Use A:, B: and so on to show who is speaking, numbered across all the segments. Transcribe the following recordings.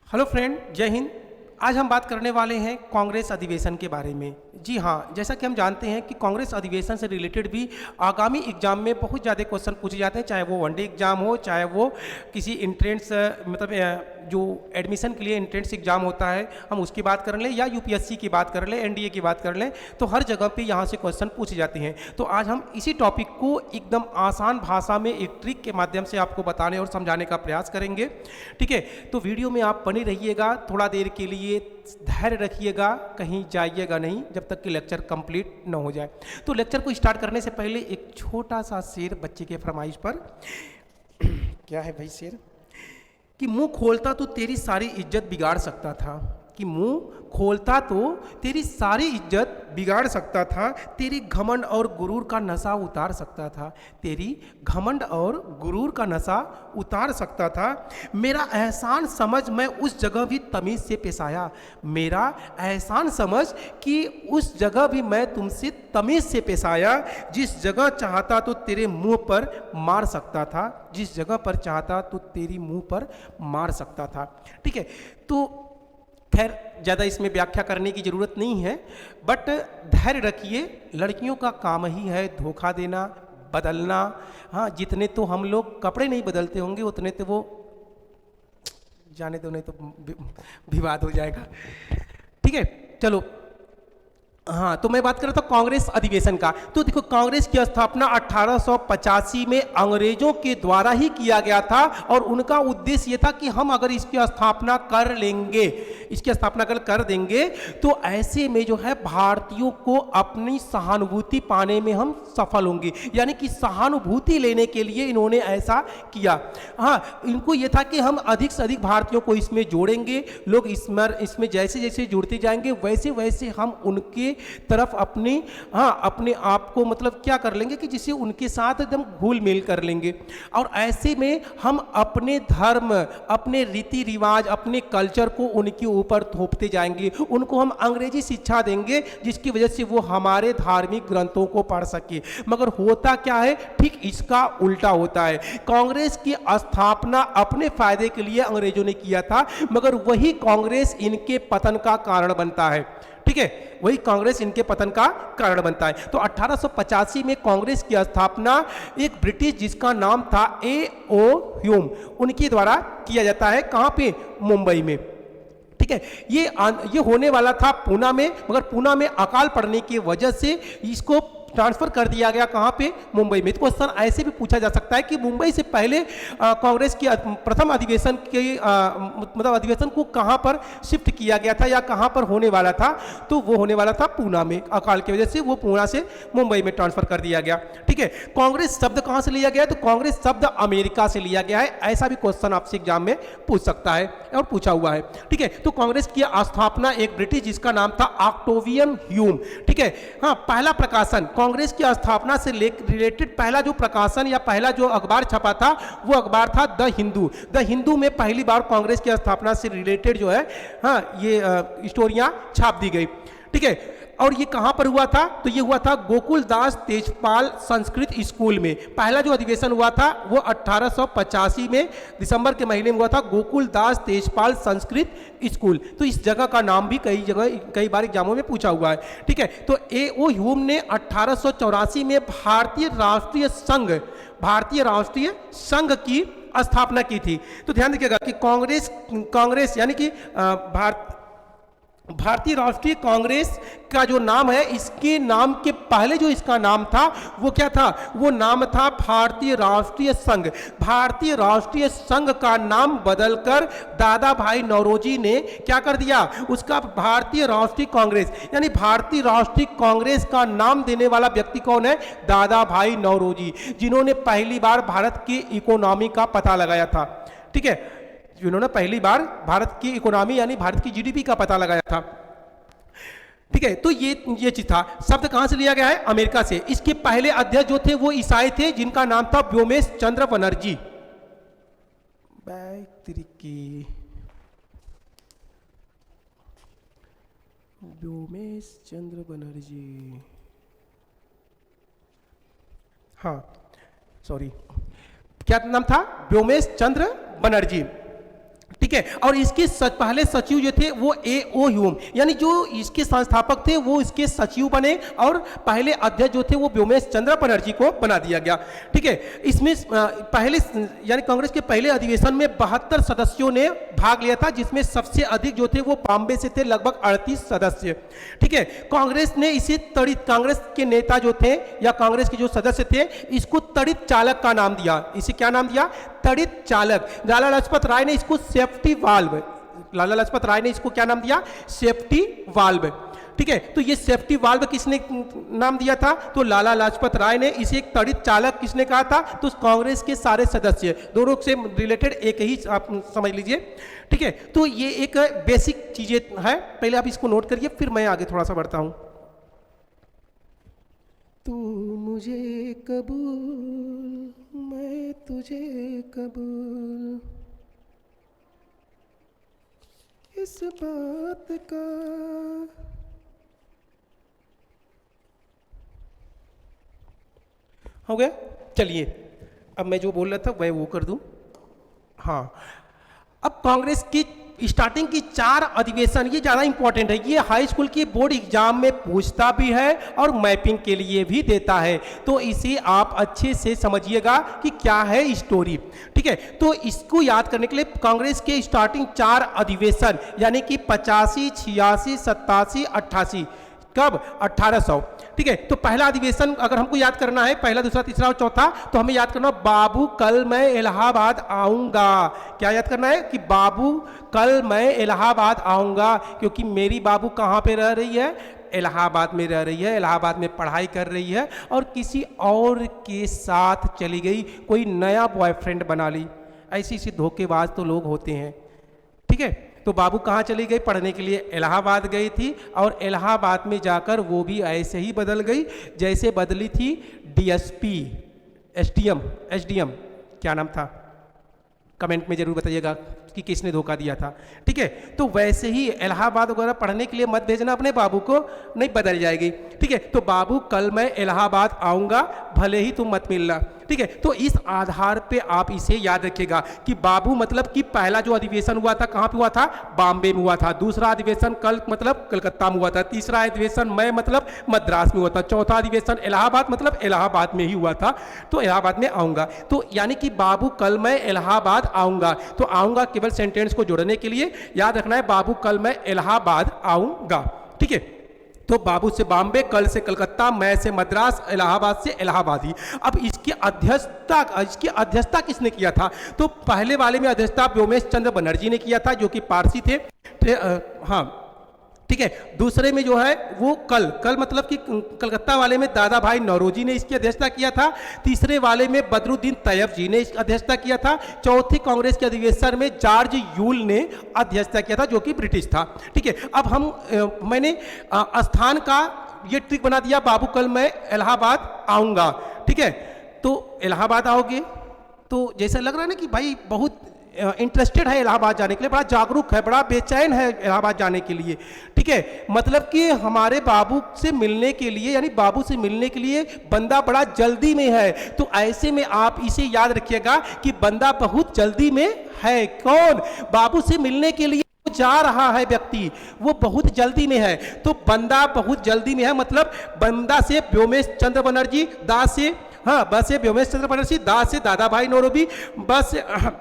A: Hello friend, जय हिंद। आज हम बात करने वाले हैं कांग्रेस अधिवेशन के बारे में। जी हाँ, जैसा कि हम जानते हैं कि कांग्रेस अधिवेशन से रिलेटेड भी आगामी एग्जाम में बहुत ज़्यादा क्वेश्चन पूछे जाते हैं, चाहे वो वनडे एग्जाम हो, चाहे वो किसी इंट्रेंस जो एडमिशन के लिए एंट्रेंस एग्जाम होता है हम उसकी बात कर लें, या यूपीएससी की बात कर लें, एनडीए की बात कर लें, तो हर जगह पे यहाँ से क्वेश्चन पूछे जाते हैं। तो आज हम इसी टॉपिक को एकदम आसान भाषा में एक ट्रिक के माध्यम से आपको बताने और समझाने का प्रयास करेंगे। ठीक है, तो वीडियो में आप बने रहिएगा, थोड़ा देर के लिए धैर्य रखिएगा, कहीं जाइएगा नहीं जब तक कि लेक्चर कंप्लीट न हो जाए। तो लेक्चर को स्टार्ट करने से पहले एक छोटा सा शेर बच्चे के फरमाइश पर। क्या है भाई शेर? कि मुंह खोलता तो तेरी सारी इज्जत बिगाड़ सकता था, कि मुंह खोलता तो तेरी सारी इज्जत बिगाड़ सकता था, तेरी घमंड और गुरूर का नशा उतार सकता था, तेरी घमंड और गुरूर का नशा उतार सकता था। मेरा एहसान समझ मैं उस जगह भी तमीज़ से पेश आया, मेरा एहसान समझ कि उस जगह भी मैं तुमसे तमीज़ से पेश आया, जिस जगह चाहता तो तेरे मुंह पर मार सकता था, जिस जगह पर चाहता तो तेरी मुंह पर मार सकता था। ठीक है, तो खैर ज़्यादा इसमें व्याख्या करने की ज़रूरत नहीं है, बट धैर्य रखिए। लड़कियों का काम ही है धोखा देना, बदलना। हाँ, जितने तो हम लोग कपड़े नहीं बदलते होंगे उतने तो वो जाने दो, नहीं तो विवाद हो जाएगा। ठीक है, चलो। हाँ, तो मैं बात कर रहा था कांग्रेस अधिवेशन का। तो देखो, कांग्रेस की स्थापना 1885 में अंग्रेजों के द्वारा ही किया गया था, और उनका उद्देश्य ये था कि हम अगर इसकी स्थापना कर लेंगे, इसकी स्थापना कर देंगे, तो ऐसे में जो है भारतीयों को अपनी सहानुभूति पाने में हम सफल होंगे। यानी कि सहानुभूति लेने के लिए इन्होंने ऐसा किया। हाँ, इनको ये था कि हम अधिक से अधिक भारतीयों को इसमें जोड़ेंगे। लोग इसमें जैसे जैसे जुड़ते जाएंगे वैसे वैसे हम उनके तरफ अपने आप को मतलब क्या कर लेंगे कि जिससे उनके साथ एकदम घुल मिल कर लेंगे। और ऐसे में हम अपने धर्म, अपने रीति रिवाज, अपने कल्चर को उनके ऊपर थोपते जाएंगे। उनको हम अंग्रेजी शिक्षा देंगे जिसकी वजह से वो हमारे धार्मिक ग्रंथों को पढ़ सके। मगर होता क्या है, ठीक इसका उल्टा होता है। कांग्रेस की स्थापना अपने फायदे के लिए अंग्रेजों ने किया था, मगर वही कांग्रेस इनके पतन का कारण बनता है। ठीक है, वही कांग्रेस इनके पतन का कारण बनता है। तो 1885 में कांग्रेस की स्थापना एक ब्रिटिश जिसका नाम था A.O. ह्यूम, उनके द्वारा किया जाता है। कहाँ पे? मुंबई में। ठीक है, ये होने वाला था पूना में, मगर पूना में अकाल पड़ने की वजह से इसको ट्रांसफर कर दिया गया। कहाँ पे? मुंबई में। तो क्वेश्चन ऐसे भी पूछा जा सकता है कि मुंबई से पहले कांग्रेस की प्रथम अधिवेशन के मतलब अधिवेशन को कहाँ पर शिफ्ट किया गया था या कहाँ पर होने वाला था? तो वो होने वाला था पूना में। अकाल की वजह से वो पूना से मुंबई में ट्रांसफर कर दिया गया। ठीक है, कांग्रेस शब्द कहाँ से लिया गया है? तो कांग्रेस शब्द अमेरिका से लिया गया है। ऐसा भी क्वेश्चन आपसे एग्जाम में पूछ सकता है और पूछा हुआ है। ठीक है, तो कांग्रेस की स्थापना एक ब्रिटिश जिसका नाम था ऑक्टेवियन ह्यूम। ठीक है, हाँ, पहला प्रकाशन कांग्रेस की स्थापना से रिलेटेड पहला जो प्रकाशन या पहला जो अखबार छपा था वो अखबार था द हिंदू। द हिंदू में पहली बार कांग्रेस की स्थापना से रिलेटेड जो है हाँ ये स्टोरियां छाप दी गई। ठीक है, और ये कहाँ पर हुआ था? तो ये हुआ था गोकुलदास तेजपाल संस्कृत स्कूल में। पहला जो अधिवेशन हुआ था वो 1885 में दिसंबर के महीने में हुआ था, गोकुलदास तेजपाल संस्कृत स्कूल। तो इस जगह का नाम भी कई बार एग्जामों में पूछा हुआ है। ठीक है, तो A.O. ह्यूम ने 1884 में भारतीय राष्ट्रीय संघ की स्थापना की थी। तो ध्यान रखिएगा कि कांग्रेस यानी कि भारतीय राष्ट्रीय कांग्रेस का जो नाम है, इसके नाम के पहले जो इसका नाम था वो क्या था? वो नाम था भारतीय राष्ट्रीय संघ। भारतीय राष्ट्रीय संघ का नाम बदलकर दादा भाई नौरोजी ने क्या कर दिया? उसका भारतीय राष्ट्रीय कांग्रेस, यानी भारतीय राष्ट्रीय कांग्रेस का नाम देने वाला व्यक्ति कौन है? दादा भाई नौरोजी, जिन्होंने पहली बार भारत की इकोनॉमी का पता लगाया था। ठीक है, जिन्होंने पहली बार भारत की इकोनॉमी यानी भारत की जीडीपी का पता लगाया था। ठीक है, तो ये चीज था। शब्द कहां से लिया गया है? अमेरिका से। इसके पहले अध्यक्ष जो थे वो ईसाई थे जिनका नाम था व्योमेश चंद्र बनर्जी। व्योमेश चंद्र बनर्जी, हाँ सॉरी, क्या नाम था? व्योमेश चंद्र बनर्जी। ठीक है। और इसके पहले सचिव जो थे वो A.O. ह्यूम, यानी जो इसके संस्थापक थे वो इसके सचिव बने, और पहले अध्यक्ष जो थे वो व्योमेश चंद्र बनर्जी को बना दिया गया। ठीक है। इसमें पहले यानी कांग्रेस के पहले अधिवेशन में 72 सदस्यों ने भाग लिया था, जिसमें सबसे अधिक जो थे वो बॉम्बे से थे, लगभग 38 सदस्य। ठीक है। कांग्रेस ने इसे तड़ित, कांग्रेस के नेता जो थे या कांग्रेस के जो सदस्य थे, इसको तड़ित चालक का नाम दिया। इसे क्या नाम दिया? तड़ित चालक। लाला लाजपत राय ने इसको सेफ्टी वाल्व, लाला लाजपत राय ने इसको क्या नाम दिया? Safety valve. ठीक है। तो ये सेफ्टी वाल्व किसने नाम दिया था? तो लाला लाजपत राय ने। इसे एक तड़ित चालक किसने कहा था? तो कांग्रेस के सारे सदस्य, दोनों से रिलेटेड एक ही आप समझ लीजिए। ठीक है। तो ये एक बेसिक चीजें है, पहले आप इसको नोट करिए, फिर मैं आगे थोड़ा सा बढ़ता हूं। तू मुझे कबूल, मैं तुझे कबूल, इस बात का हो गया। चलिए अब मैं जो बोल रहा था वह वो कर दूं। हाँ, अब कांग्रेस की स्टार्टिंग की 4 अधिवेशन, ये ज़्यादा इंपॉर्टेंट है, ये हाई स्कूल के बोर्ड एग्जाम में पूछता भी है और मैपिंग के लिए भी देता है, तो इसे आप अच्छे से समझिएगा कि क्या है स्टोरी। ठीक है। तो इसको याद करने के लिए कांग्रेस के स्टार्टिंग 4 अधिवेशन, यानी कि 85, 86, 87, 88, कब? 1800। ठीक है। तो पहला अधिवेशन अगर हमको याद करना है, पहला, दूसरा, तीसरा और चौथा, तो हमें याद करना, बाबू कल मैं इलाहाबाद आऊंगा। क्या याद करना है? कि बाबू कल मैं इलाहाबाद आऊंगा, क्योंकि मेरी बाबू कहाँ पे रह रही है? इलाहाबाद में रह रही है, इलाहाबाद में पढ़ाई कर रही है और किसी और के साथ चली गई, कोई नया बॉयफ्रेंड बना ली। ऐसी धोखेबाज तो लोग होते हैं। ठीक है। तो बाबू कहाँ चली गई? पढ़ने के लिए इलाहाबाद गई थी, और इलाहाबाद में जाकर वो भी ऐसे ही बदल गई जैसे बदली थी DSP, SDM, क्या नाम था? कमेंट में जरूर बताइएगा कि किसने धोखा दिया था। ठीक है। तो वैसे ही इलाहाबाद वगैरह पढ़ने के लिए मत भेजना अपने बाबू को, नहीं बदल जाएगी। ठीक है। तो बाबू कल मैं इलाहाबाद आऊंगा, भले ही तुम मत मिलना। ठीक है। तो इस आधार पे आप इसे याद रखिएगा कि बाबू मतलब कि पहला जो अधिवेशन हुआ था कहाँ पे हुआ था? बॉम्बे में हुआ था। दूसरा अधिवेशन कल मतलब कलकत्ता में हुआ था। तीसरा अधिवेशन मैं मतलब मद्रास में हुआ था। चौथा अधिवेशन इलाहाबाद मतलब इलाहाबाद में ही हुआ था। तो इलाहाबाद में आऊंगा, तो यानी कि बाबू कल मैं इलाहाबाद आऊंगा, तो आऊंगा केवल सेंटेंस को जोड़ने के लिए याद रखना है, बाबू कल मैं इलाहाबाद आऊंगा। ठीक है। तो बाबू से बॉम्बे, कल से कलकत्ता, मैं से मद्रास, इलाहाबाद से इलाहाबादी। अब इसकी अध्यक्षता किसने किया था? तो पहले वाले में अध्यक्षता व्योमेश चंद्र बनर्जी ने किया था, जो कि पारसी थे। हाँ, ठीक है। दूसरे में जो है वो कल मतलब कि कलकत्ता वाले में दादा भाई नौरोजी ने इसकी अध्यक्षता किया था। तीसरे वाले में बदरुद्दीन तैयब जी ने इसकी अध्यक्षता किया था। चौथी कांग्रेस के अधिवेशन में जॉर्ज यूल ने अध्यक्षता किया था, जो कि ब्रिटिश था। ठीक है। अब मैंने स्थान का ये ट्रिक बना दिया, बाबू कल मैं इलाहाबाद आऊंगा। ठीक है। तो इलाहाबाद आओगे तो जैसा लग रहा है ना कि भाई बहुत इंटरेस्टेड है इलाहाबाद जाने के लिए, बड़ा जागरूक है, बड़ा बेचैन है इलाहाबाद जाने के लिए। ठीक है। मतलब कि हमारे बाबू से मिलने के लिए, यानी बाबू से मिलने के लिए बंदा बड़ा जल्दी में है। तो ऐसे में आप इसे याद रखिएगा कि बंदा बहुत जल्दी में है। कौन? बाबू से मिलने के लिए जा रहा है व्यक्ति, वो बहुत जल्दी में है। तो बंदा बहुत जल्दी में है मतलब बंदा से व्योमेश चंद्र बनर्जी, दास से बस से व्योमेश चंद्र बनर्जी, दास से दादा भाई नौरोजी, बस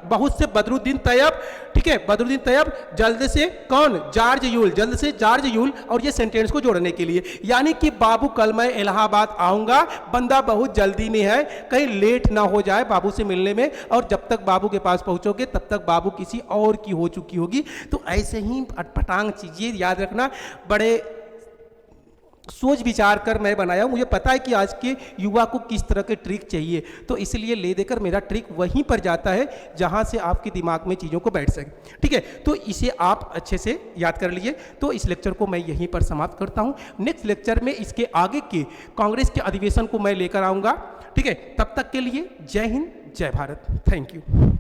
A: बहुत से बदरुद्दीन तैयब। ठीक है। बदरुद्दीन तैयब, जल्द से कौन? जॉर्ज यूल, जल्द से जॉर्ज यूल। और ये सेंटेंस को जोड़ने के लिए, यानी कि बाबू कल मैं इलाहाबाद आऊंगा, बंदा बहुत जल्दी में है, कहीं लेट ना हो जाए बाबू से मिलने में, और जब तक बाबू के पास पहुंचोगे तब तक बाबू किसी और की हो चुकी होगी। तो ऐसे ही अटपटांग चीजें याद रखना, बड़े सोच विचार कर मैं बनाया हूं। मुझे पता है कि आज के युवा को किस तरह के ट्रिक चाहिए, तो इसलिए ले देकर मेरा ट्रिक वहीं पर जाता है जहां से आपके दिमाग में चीज़ों को बैठ सके। ठीक है। तो इसे आप अच्छे से याद कर लीजिए। तो इस लेक्चर को मैं यहीं पर समाप्त करता हूं। नेक्स्ट लेक्चर में इसके आगे के कांग्रेस के अधिवेशन को मैं लेकर आऊँगा। ठीक है। तब तक के लिए जय हिंद, जय भारत। Thank you.